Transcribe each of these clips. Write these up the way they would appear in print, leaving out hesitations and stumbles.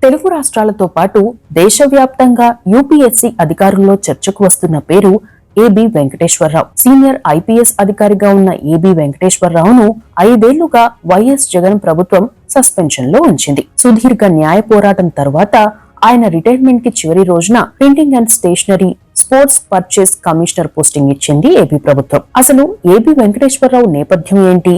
తెలుగు రాష్ట్రాలతో పాటు దేశవ్యాప్తంగా యూపీఎస్సీ అధికారుల్లో చర్చకు వస్తున్న పేరు ఏబి వెంకటేశ్వరరావు. సీనియర్ ఐపీఎస్ అధికారిగా ఉన్న ఏబి వెంకటేశ్వరరావును 5 ఏళ్లుగా వైఎస్ జగన్ ప్రభుత్వం సస్పెన్షన్ లో ఉంచింది. సుదీర్ఘ న్యాయ పోరాటం తర్వాత ఆయన రిటైర్మెంట్ కి చివరి రోజున printing and stationery sports purchase commissioner posting ఇచ్చింది ఏపీ ప్రభుత్వం. అసలు ఏబి వెంకటేశ్వరరావు నేపథ్యం ఏంటి,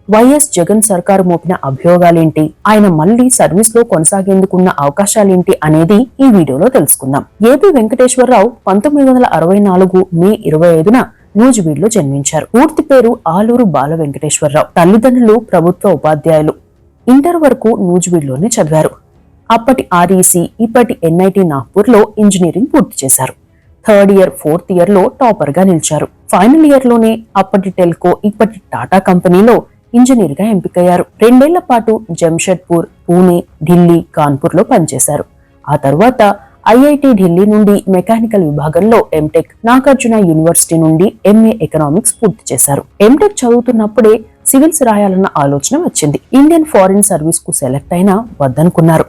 వైఎస్ జగన్ సర్కారు మోపిన అభియోగాలేంటి, ఆయన మళ్లీ సర్వీస్ లో కొనసాగేందుకున్న అవకాశాలేంటి అనేది ఈ వీడియోలో తెలుసుకుందాం. ఏబి వెంకటేశ్వరరావు 1964 మే 25న నూజివీడులో జన్మించారు. పూర్తి పేరు ఆలూరు బాల వెంకటేశ్వరరావు. తల్లిదండ్రులు ప్రభుత్వ ఉపాధ్యాయులు. ఇంటర్ వరకు నూజివీడులోనే చదివారు. అప్పటి ఆర్ఈసీ, ఇప్పటి ఎన్ఐటి నాగ్పూర్ లో ఇంజనీరింగ్ పూర్తి చేశారు. థర్డ్ ఇయర్, ఫోర్త్ ఇయర్ లో టాపర్ గా నిలిచారు. ఫైనల్ ఇయర్ లోనే అప్పటి టెల్కో, ఇప్పటి టాటా కంపెనీలో ఇంజనీర్ గా ఎంపికయ్యారు. 2 ఏళ్ల పాటు జంషెడ్పూర్, పూణే, ఢిల్లీ, కాన్పూర్ లో పనిచేశారు. ఆ తర్వాత ఐఐటి ఢిల్లీ నుండి మెకానికల్ విభాగంలో ఎంటెక్, నాగార్జున యూనివర్సిటీ నుండి ఎంఏ ఎకనామిక్స్ పూర్తి చేశారు. ఎంటెక్ చదువుతున్నప్పుడే సివిల్స్ రాయాలన్న ఆలోచన వచ్చింది. ఇండియన్ ఫారిన్ సర్వీస్ కు సెలెక్ట్ అయినా వద్దనుకున్నారు.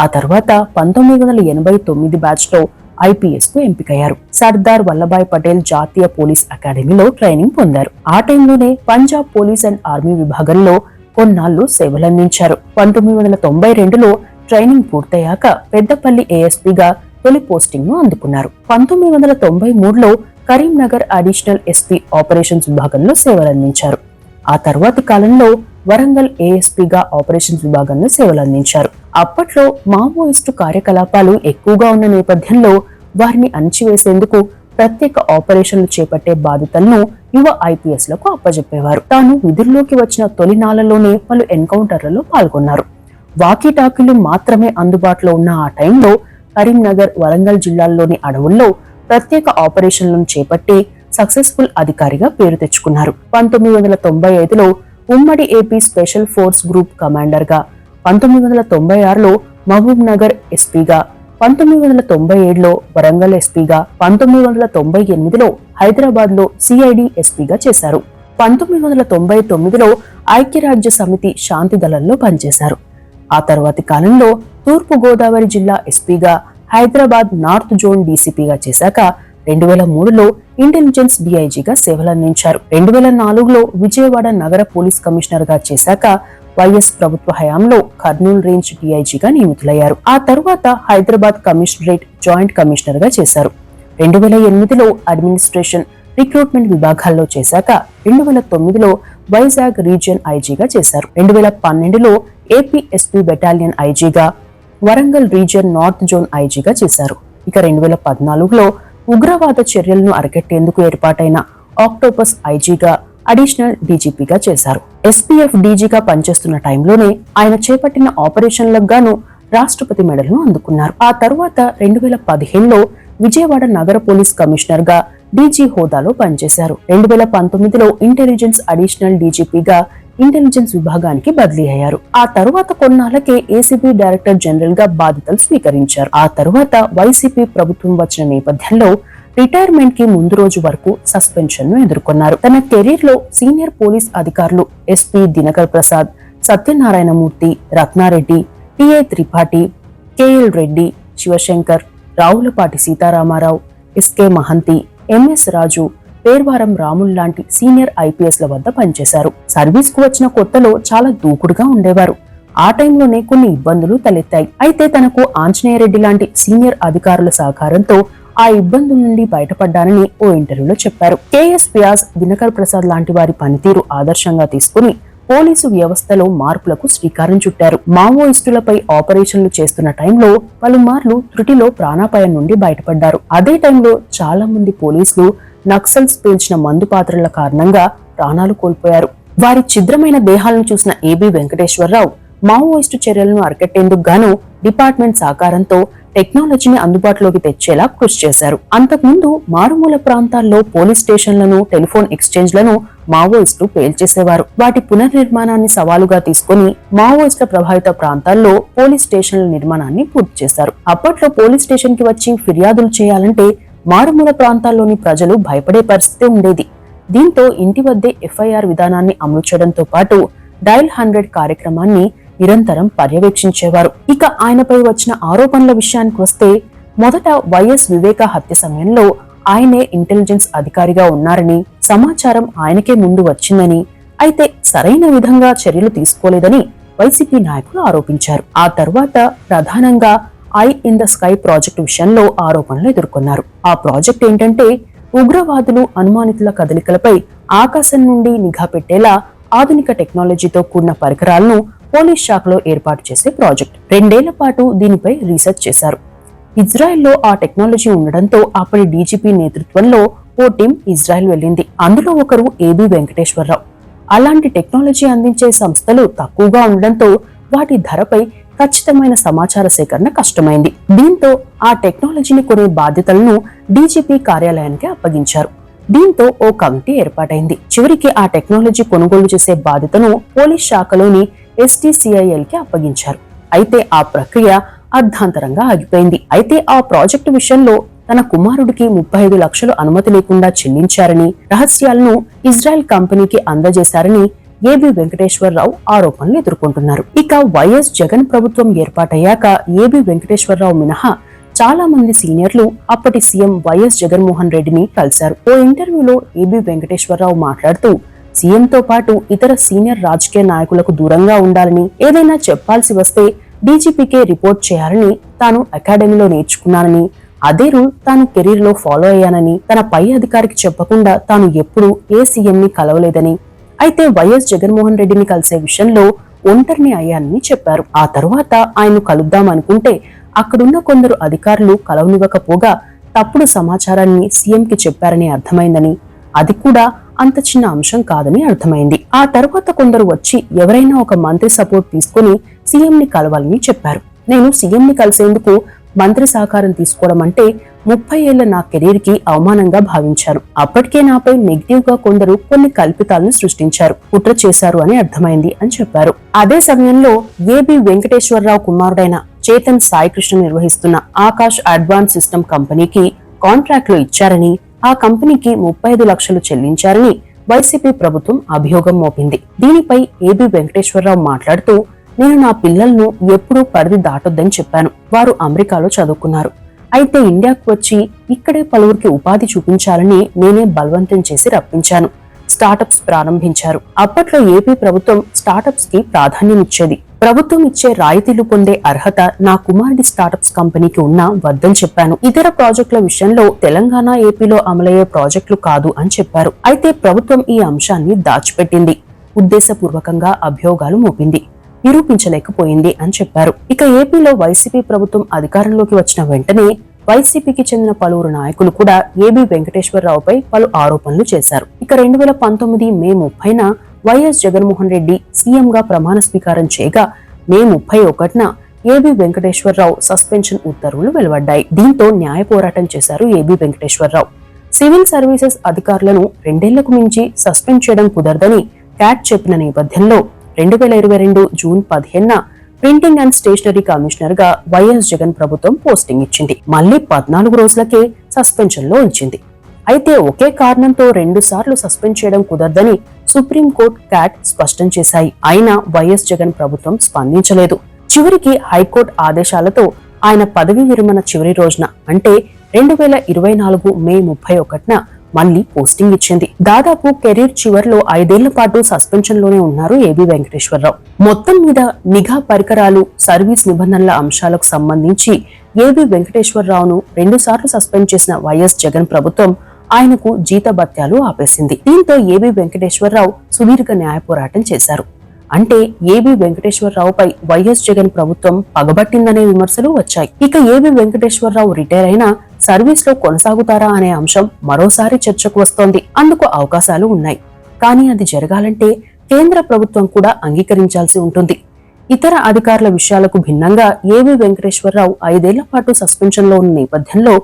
ఆ తర్వాత 1989 బ్యాచ్ లో ఐపీఎస్ కు ఎంపికయ్యారు. సర్దార్ వల్లభాయ్ పటేల్ జాతీయ పోలీస్ అకాడమీలో ట్రైనింగ్ పొందారు. ఆ టైంలోనే పంజాబ్ పోలీస్ అండ్ ఆర్మీ విభాగంలో కొన్నాళ్లు సేవలందించారు. 1992లో ట్రైనింగ్ పూర్తయ్యాక పెద్దపల్లి ఏఎస్పీగా తొలి పోస్టింగ్ ను అందుకున్నారు. 1993లో కరీంనగర్ అడిషనల్ ఎస్పీ ఆపరేషన్స్ విభాగంలో సేవలందించారు. ఆ తర్వాతి కాలంలో వరంగల్ ఏఎస్పీగా ఆపరేషన్స్ విభాగంలో సేవలందించారు. అప్పట్లో మావోయిస్టు కార్యకలాపాలు ఎక్కువగా ఉన్న నేపథ్యంలో వారిని అణిచివేసేందుకు ప్రత్యేక ఆపరేషన్లు చేపట్టే బాధ్యతలను యువ ఐపీఎస్ లకు అప్పజెప్పేవారు. తాను విధుల్లోకి వచ్చిన తొలినాళ్లలోనే పలు ఎన్కౌంటర్లలో పాల్గొన్నారు. వాకీటాకీలు మాత్రమే అందుబాటులో ఉన్న ఆ టైంలో కరీంనగర్, వరంగల్ జిల్లాల్లోని అడవుల్లో ప్రత్యేక ఆపరేషన్లను చేపట్టి సక్సెస్ఫుల్ అధికారిగా పేరు తెచ్చుకున్నారు. 1995లో ఉమ్మడి AP special force group commander గా, 1996లో మహబూబ్ నగర్ ఎస్పీగా, 1997లో వరంగల్ ఎస్పీగా, 1998లో హైదరాబాద్ లో సిఐడి ఎస్పీగా చేశారు. 1999లో ఐక్యరాజ్య సమితి శాంతి దళంలో పనిచేశారు. ఆ తర్వాతి కాలంలో తూర్పు గోదావరి జిల్లా ఎస్పీగా, హైదరాబాద్ నార్త్ జోన్ డీసీపీగా చేశాక 2003లో ఇంటెలిజెన్స్ డీఐజీగా సేవలందించారు. 2004లో విజయవాడ నగర పోలీస్ కమిషనర్ గా చేశాక వైఎస్ ప్రభుత్వ హయాంలో కర్నూలు రేంజ్ డీఐజీగా నియమితులయ్యారు. ఆ తర్వాత హైదరాబాద్ కమిషనరేట్ జాయింట్ కమిషనర్ గా చేశారు. 2008లో అడ్మినిస్ట్రేషన్, రిక్రూట్మెంట్ విభాగాల్లో చేశాక 2009లో వైజాగ్ రీజియన్ ఐజీగా చేశారు. 2012లో ఏపీ ఎస్పీ బెటాలియన్ ఐజీగా, వరంగల్ రీజియన్ నార్త్ జోన్ ఐజీగా చేశారు. ఇక 2014లో ఉగ్రవాద చర్యలను అరికట్టేందుకు ఏర్పాటైన ఆక్టోపస్ ఐజీగా, అడిషనల్ డీజీపీగా చేశారు. ఎస్పీఎఫ్ డీజీగా పనిచేస్తున్న టైంలోనే ఆయన చేపట్టిన ఆపరేషన్లకు గాను రాష్ట్రపతి మెడల్ను అందుకున్నారు. ఆ తర్వాత 2015లో విజయవాడ నగర పోలీస్ కమిషనర్ గా డీజీ హోదాలో పనిచేశారు. 2019లో ఇంటెలిజెన్స్ అడిషనల్ డీజీపీగా ఇంటెలిజెన్స్ విభాగానికి బదిలీ అయ్యారు. ఆ తరువాత కొన్నాళ్లకే ఏసీబీ డైరెక్టర్ జనరల్ గా బాధ్యతలు స్వీకరించారు. ఆ తరువాత వైసీపీ ప్రభుత్వం వచ్చిన నేపథ్యంలో రిటైర్మెంట్ కి ముందు రోజు వరకు సస్పెన్షన్ ను ఎదుర్కొన్నారు. తన కెరీర్ లో సీనియర్ పోలీస్ అధికారులు SP Dinakar Prasad, Satyanarayanamurthy, Ratnareddy, TA Tripathi, KL Reddy, Sivasankar, Ravulapati Sitaramarao, SK Mohanty, MS Raju, Perwaram Ramul లాంటి సీనియర్ ఐపీఎస్ ల వద్ద పనిచేశారు. సర్వీస్ కు వచ్చిన కొత్తలో చాలా దూకుడుగా ఉండేవారు. ఆ టైంలోనే కొన్ని ఇబ్బందులు తలెత్తాయి. అయితే తనకు ఆంజనేయరెడ్డి లాంటి సీనియర్ అధికారుల సహకారంతో ఆ ఇబ్బందుల నుండి బయటపడ్డానని ఓ ఇంటర్వ్యూలో చెప్పారు. కేఎస్ వ్యాస్, దినకర్ ప్రసాద్ లాంటి వారి పనితీరు ఆదర్శంగా తీసుకుని పోలీసు వ్యవస్థలో మార్పులకు శ్రీకారం చుట్టారు. మావోయిస్టులపై ఆపరేషన్లు చేస్తున్న టైంలో పలుమార్లు త్రుటిలో ప్రాణాపాయం నుండి బయటపడ్డారు. అదే టైంలో చాలా మంది పోలీసులు నక్సల్స్ పేల్చిన మందు పాత్రల కారణంగా ప్రాణాలు కోల్పోయారు. వారి ఛిద్రమైన దేహాలను చూసిన ఏబి వెంకటేశ్వరరావు మావోయిస్టు చర్యలను అరికట్టేందుకు గాను డిపార్ట్మెంట్ సహకారంతో టెక్నాలజీని అందుబాటులోకి తెచ్చేలా కృషి చేశారు. అంతకుముందు మారుమూల ప్రాంతాల్లో పోలీస్ స్టేషన్లను, టెలిఫోన్ ఎక్స్చేంజ్లను మావోయిస్టులు పేల్చేసేవారు. వాటి పునర్నిర్మాణాన్ని సవాలుగా తీసుకుని మావోయిస్టుల ప్రభావిత ప్రాంతాల్లో పోలీస్ స్టేషన్ల నిర్మాణాన్ని పూర్తి చేశారు. అప్పట్లో పోలీస్ స్టేషన్ కి వచ్చి ఫిర్యాదులు చేయాలంటే మారుమూల ప్రాంతాల్లోని ప్రజలు భయపడే పరిస్థితి ఉండేది. దీంతో ఇంటి వద్దే ఎఫ్ఐఆర్ విధానాన్ని అమలు చేయడంతో పాటు డయల్ 100 కార్యక్రమాన్ని నిరంతరం పర్యవేక్షించేవారు. ఇక ఆయనపై వచ్చిన ఆరోపణల విషయానికి వస్తే, మొదట వైఎస్ వివేక హత్య సమయంలో ఆయనే ఇంటెలిజెన్స్ అధికారిగా ఉన్నారని, సమాచారం ఆయనకే ముందు వచ్చిందని, అయితే సరైన విధంగా చర్యలు తీసుకోలేదని వైసీపీ నాయకులు ఆరోపించారు. ఆ తర్వాత ప్రధానంగా I in the sky project విషయంలో ఆరోపణలు ఎదుర్కొన్నారు. ఆ ప్రాజెక్ట్ ఏంటంటే, ఉగ్రవాదులు అనుమానితుల కదలికలపై ఆకాశం నుండి నిఘా పెట్టేలా ఆధునిక టెక్నాలజీతో కూడిన పరికరాలను పోలీస్ శాఖలో ఏర్పాటు చేసే ప్రాజెక్ట్. 2 ఏళ్ల పాటు దీనిపై రీసెర్చ్ చేశారు. ఇజ్రాయెల్లో ఆ టెక్నాలజీ ఉండడంతో అప్పటి డీజీపీ నేతృత్వంలో ఓ టీం ఇజ్రాయెల్ వెళ్ళింది. అందులో ఒకరు ఏబి వెంకటేశ్వరరావు. అలాంటి టెక్నాలజీ అందించే సంస్థలు తక్కువగా ఉండడంతో వాటి ధరపై ఖచ్చితమైన సమాచార సేకరణ కష్టమైంది. దీంతో ఆ టెక్నాలజీని కొనే బాధ్యతలను డీజీపీ కార్యాలయానికి అప్పగించారు. దీంతో ఓ కమిటీ ఏర్పాటైంది. చివరికి ఆ టెక్నాలజీ కొనుగోలు చేసే బాధ్యతను పోలీస్ శాఖలోని STCIL కి అప్పగించారు. అయితే ఆ ప్రక్రియ అర్ధాంతరంగా ఆగిపోయింది. అయితే ఆ ప్రాజెక్టు విషయంలో తన కుమారుడికి 35 లక్షలు అనుమతి లేకుండా చెల్లించారని, రహస్యాలను ఇజ్రాయెల్ కంపెనీకి అందజేశారని ఏబి వెంకటేశ్వరరావు ఆరోపణలు ఎదుర్కొంటున్నారు. ఇక వైఎస్ జగన్ ప్రభుత్వం ఏర్పాటయ్యాక ఏబి వెంకటేశ్వరరావు మినహా చాలా మంది సీనియర్లు అప్పటి సీఎం వైఎస్ జగన్మోహన్ రెడ్డిని కలిశారు. ఓ ఇంటర్వ్యూలో ఏబి వెంకటేశ్వరరావు మాట్లాడుతూ, సీఎంతో పాటు ఇతర సీనియర్ రాజకీయ నాయకులకు దూరంగా ఉండాలని, ఏదైనా చెప్పాల్సి వస్తే డీజీపీకే రిపోర్ట్ చేయాలని తాను అకాడమీలో నేర్చుకున్నానని, అదే రూల్ తాను కెరీర్ లో ఫాలో అయ్యానని, తన పై అధికారికి చెప్పకుండా తాను ఎప్పుడూ ఏ సీఎంని కలవలేదని, అయితే వైఎస్ జగన్మోహన్ రెడ్డిని కలిసే విషయంలో ఒంటరిని అయ్యానని చెప్పారు. ఆ తరువాత ఆయన్ను కలుద్దామనుకుంటే అక్కడున్న కొందరు అధికారులు కలవనివ్వకపోగా తప్పుడు సమాచారాన్ని సీఎంకి చెప్పారని అర్థమైందని, అది కూడా అంత చిన్న అంశం కాదని అర్థమైంది. ఆ తర్వాత కొందరు వచ్చి ఎవరైనా ఒక మంత్రి సపోర్ట్ తీసుకుని సీఎంని కలవాలని చెప్పారు. నేను సీఎంని కలిసేందుకు మంత్రి సహకారం తీసుకోవడం అంటే 30 ఏళ్ల నా కెరీర్ కి అవమానంగా భావించాను. అప్పటికే నాపై నెగిటివ్ గా కొందరు కొన్ని కల్పితాలను సృష్టించారు, కుట్ర చేశారు అని అర్థమైంది అని చెప్పారు. అదే సమయంలో ఏబి వెంకటేశ్వరరావు కుమారుడైన చేతన్ సాయికృష్ణ నిర్వహిస్తున్న ఆకాష్ అడ్వాన్స్ సిస్టమ్ కంపెనీకి కాంట్రాక్టులు ఇచ్చారని, ఆ కంపెనీకి 35 లక్షలు చెల్లించారని వైసీపీ ప్రభుత్వం అభియోగం మోపింది. దీనిపై ఏబి వెంకటేశ్వరరావు మాట్లాడుతూ, నేను నా పిల్లలను ఎప్పుడూ పరిధి దాటొద్దని చెప్పాను. వారు అమెరికాలో చదువుకున్నారు. అయితే ఇండియాకు వచ్చి ఇక్కడే పలువురికి ఉపాధి చూపించాలని నేనే బలవంతం చేసి రప్పించాను. స్టార్టప్స్ ప్రారంభించారు. అప్పట్లో ఏపీ ప్రభుత్వం స్టార్టప్స్ కి ప్రాధాన్యం ఇచ్చేది. ప్రభుత్వం ఇచ్చే రాయితీలు పొందే అర్హత నా కుమారుడి స్టార్టప్స్ కంపెనీకి ఉన్నా వద్దని చెప్పాను. ఇతర ప్రాజెక్టుల విషయంలో తెలంగాణ, ఏపీలో అమలయ్యే ప్రాజెక్టులు కాదు అని చెప్పారు. అయితే ప్రభుత్వం ఈ అంశాన్ని దాచిపెట్టింది, ఉద్దేశపూర్వకంగా అభియోగాలు మోపింది, నిరూపించలేకపోయింది అని చెప్పారు. ఇక ఏపీలో వైసీపీ ప్రభుత్వం అధికారంలోకి వచ్చిన వెంటనే వైసీపీకి చెందిన పలువురు నాయకులు కూడా ఏబి వెంకటేశ్వరరావుపై పలు ఆరోపణలు చేశారు. ఇక 2019 మే 30న వైఎస్ జగన్మోహన్ రెడ్డి సీఎంగా ప్రమాణ స్వీకారం చేయగా మే 31న ఏబి వెంకటేశ్వరరావు సస్పెన్షన్ ఉత్తర్వులు వెలువడ్డాయి. దీంతో న్యాయ పోరాటం చేశారు ఏబి వెంకటేశ్వరరావు. సివిల్ సర్వీసెస్ అధికారులను 2 ఏళ్లకు మించి సస్పెండ్ చేయడం కుదరదని క్యాట్ చెప్పిన నేపథ్యంలో 2022 జూన్ 15న ప్రింటింగ్ అండ్ స్టేషనరీ కమిషనర్ గా వైఎస్ జగన్ ప్రభుత్వం పోస్టింగ్ ఇచ్చింది. మళ్లీ 14 రోజులకే సస్పెన్షన్ లో ఉంచింది. అయితే ఒకే కారణంతో 2 సార్లు సస్పెండ్ చేయడం కుదరదని సుప్రీంకోర్టు, క్యాట్ స్పష్టం చేశాయి. అయినా వైఎస్ జగన్ ప్రభుత్వం స్పందించలేదు. చివరికి హైకోర్టు ఆదేశాలతో ఆయన పదవి విరమణ చివరి రోజున అంటే 2024 మే 31న మళ్లీ పోస్టింగ్ ఇచ్చింది. దాదాపు కెరీర్ చివరిలో 5 ఏళ్ల పాటు సస్పెన్షన్ లోనే ఉన్నారు ఏబి వెంకటేశ్వరరావు. మొత్తం మీద నిఘా పరికరాలు, సర్వీస్ నిబంధనల అంశాలకు సంబంధించి ఏబి వెంకటేశ్వరరావును 2 సార్లు సస్పెండ్ చేసిన వైఎస్ జగన్ ప్రభుత్వం ఆయనకు జీతభత్యాలు ఆపేసింది. దీంతో ఏబి వెంకటేశ్వరరావు సుదీర్ఘ న్యాయ పోరాటం చేశారు. అంటే ఏబి వెంకటేశ్వరరావుపై వైఎస్ జగన్ ప్రభుత్వం పగబట్టిందనే విమర్శలు వచ్చాయి. ఇక ఏబి వెంకటేశ్వరరావు రిటైర్ అయినా సర్వీస్ లో కొనసాగుతారా అనే అంశం మరోసారి చర్చకు వస్తోంది. అందుకు అవకాశాలు ఉన్నాయి. కానీ అది జరగాలంటే కేంద్ర ప్రభుత్వం కూడా అంగీకరించాల్సి ఉంటుంది. ఇతర అధికారుల విషయాలకు భిన్నంగా ఏబి వెంకటేశ్వరరావు 5 ఏళ్ల పాటు సస్పెన్షన్ లో ఉన్న నేపథ్యంలో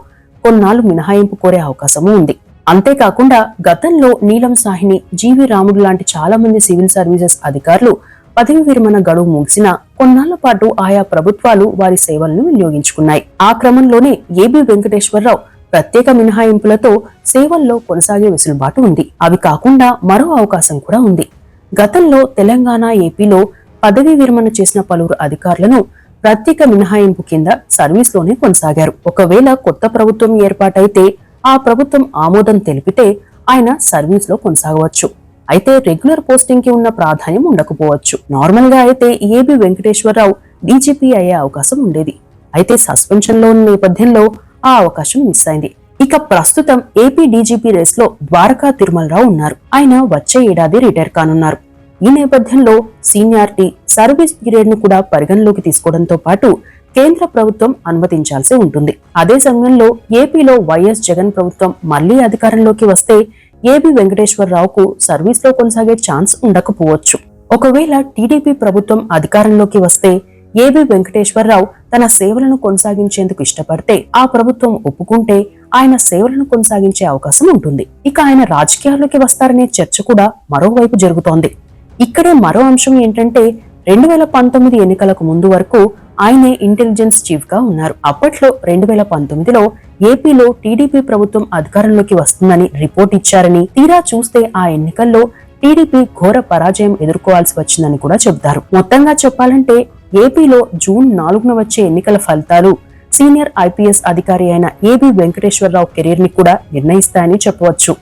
కొన్నాళ్లు మినహాయింపు కోరే అవకాశమూ ఉంది. అంతేకాకుండా గతంలో నీలం సాహ్ని, జీవి రాముడు లాంటి చాలా మంది సివిల్ సర్వీసెస్ అధికారులు పదవి విరమణ గడువు ముగిసిన కొన్నాళ్ల పాటు ఆయా ప్రభుత్వాలు వారి సేవలను వినియోగించుకున్నాయి. ఆ క్రమంలోనే ఏబి వెంకటేశ్వరరావు ప్రత్యేక మినహాయింపులతో సేవల్లో కొనసాగే వెసులుబాటు ఉంది. అవి కాకుండా మరో అవకాశం కూడా ఉంది. గతంలో తెలంగాణ, ఏపీలో పదవీ విరమణ చేసిన పలువురు అధికారులను ప్రత్యేక మినహాయింపు కింద సర్వీస్లోనే కొనసాగారు. ఒకవేళ కొత్త ప్రభుత్వం ఏర్పాటైతే ఆ ప్రభుత్వం ఆమోదం తెలిపితే ఆయన సర్వీస్లో కొనసాగవచ్చు. అయితే రెగ్యులర్ పోస్టింగ్ కి ఉన్న ప్రాధాన్యం ఉండకపోవచ్చు. నార్మల్ గా అయితే ఏబి వెంకటేశ్వరరావు డీజీపీ అయ్యే అవకాశం ఉండేది. అయితే సస్పెన్షన్ లో ఉన్న నేపథ్యంలో ఆ అవకాశం మిస్ అయింది. ఇక ప్రస్తుతం ఏపీ డీజీపీ రేస్ లో ద్వారకా తిరుమలరావు ఉన్నారు. ఆయన వచ్చే ఏడాది రిటైర్ కానున్నారు. ఈ నేపథ్యంలో సీనియారిటీ, సర్వీస్ పీరియడ్ ను కూడా పరిగణలోకి తీసుకోవడంతో పాటు కేంద్ర ప్రభుత్వం అనుమతించాల్సి ఉంటుంది. అదే సమయంలో ఏపీలో వైఎస్ జగన్ ప్రభుత్వం మళ్లీ అధికారంలోకి వస్తే ఏబి వెంకటేశ్వరరావుకు సర్వీస్ లో కొనసాగే ఛాన్స్ ఉండకపోవచ్చు. ఒకవేళ టీడీపీ ప్రభుత్వం అధికారంలోకి వస్తే ఏబి వెంకటేశ్వరరావు తన సేవలను కొనసాగించేందుకు ఇష్టపడితే ఆ ప్రభుత్వం ఒప్పుకుంటే ఆయన సేవలను కొనసాగించే అవకాశం ఉంటుంది. ఇక ఆయన రాజకీయాల్లోకి వస్తారనే చర్చ కూడా మరోవైపు జరుగుతోంది. ఇక్కడే మరో అంశం ఏంటంటే 2019 ఎన్నికలకు ముందు వరకు ఆయనే ఇంటెలిజెన్స్ చీఫ్ గా ఉన్నారు. అప్పట్లో 2019లో ఏపీలో టీడీపీ ప్రభుత్వం అధికారంలోకి వస్తుందని రిపోర్ట్ ఇచ్చారని, తీరా చూస్తే ఆ ఎన్నికల్లో టీడీపీ ఘోర పరాజయం ఎదుర్కోవాల్సి వచ్చిందని కూడా చెబుతారు. మొత్తంగా చెప్పాలంటే ఏపీలో జూన్ 4న వచ్చే ఎన్నికల ఫలితాలు సీనియర్ ఐపీఎస్ అధికారి అయిన ఏబి వెంకటేశ్వరరావు కెరీర్ ని కూడా నిర్ణయిస్తాయని చెప్పవచ్చు.